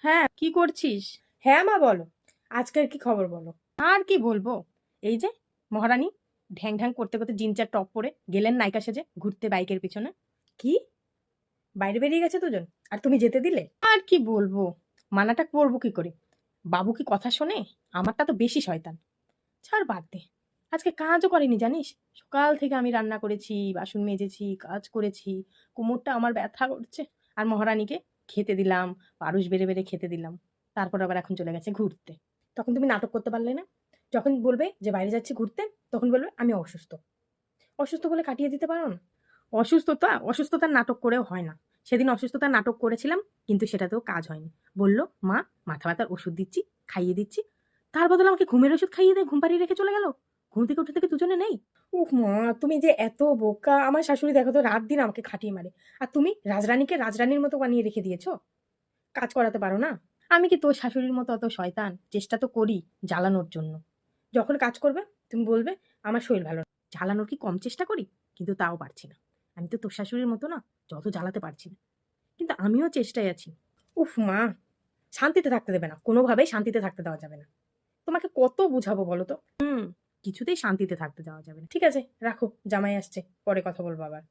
হ্যাঁ, কি করছিস? হ্যাঁ মা, বলো। আজকের কি খবর বলো। আর কি বলবো? এই যে মহারানী ঢ্যাং ঢ্যাং করতে করতে জিন্সের টপ পরে গেলেন নায়িকা সেজে ঘুরতে বাইকের পিছনে। কি, বাইরে বেরিয়ে গেছে দুজন, আর তুমি যেতে দিলে? আর কি বলবো, মানাটা করবো কি করে? বাবু কি কথা শোনে? আমারটা তো বেশি শয়তান। ছাড়, বাদ দে। আজকে কাজও করেনি জানিস? সকাল থেকে আমি রান্না করেছি, বাসন মেজেছি, কাজ করেছি, কোমরটা আমার ব্যথা করছে। আর মহারানীকে খেতে দিলাম, পারুস বেড়ে বেড়ে খেতে দিলাম। তারপর আবার এখন চলে গেছে ঘুরতে। তখন তুমি নাটক করতে পারলে না? যখন বলবে যে বাইরে যাচ্ছি ঘুরতে, তখন বলবে আমি অসুস্থ। অসুস্থ বলে কাটিয়ে দিতে পারো না? অসুস্থতার নাটক করেও হয় না। সেদিন অসুস্থতার নাটক করেছিলাম, কিন্তু সেটাতেও কাজ হয়নি। বলল, মা, মাথা ব্যথার ওষুধ দিচ্ছি, খাইয়ে দিচ্ছি। তার বদলে আমাকে ঘুমের ওষুধ খাইয়ে দিয়ে ঘুম পাড়িয়ে রেখে চলে গেল। ঘুম থেকে উঠে থেকে দুজনে নেই। উফ মা, তুমি যে এত বোকা! আমার শাশুড়ি দেখো তো, রাত দিন আমাকে খাটিয়ে মারে। আর তুমি রাজরানীকে রাজরানীর মতো বানিয়ে রেখে দিয়েছো। কাজ করাতে পারো না? আমি কি তোর শাশুড়ির মতো অত শয়তান? চেষ্টা তো করি জ্বালানোর জন্য। যখন কাজ করবে তুমি বলবে আমার শরীর ভালো না। জ্বালানোর কি কম চেষ্টা করি? কিন্তু তাও পারছি না। আমি তো তোর শাশুড়ির মতো না, যত জ্বালাতে পারছি না। কিন্তু আমিও চেষ্টায় আছি। উফ মা, শান্তিতে থাকতে দেবে না, কোনোভাবেই শান্তিতে থাকতে দেওয়া যাবে না। তোমাকে কত বুঝাবো বলো তো। কিছুতেই শান্তিতে থাকতে দেওয়া যাবে না। ঠিক আছে, রাখো, জামাই আসছে, পরে কথা বলবো আবার।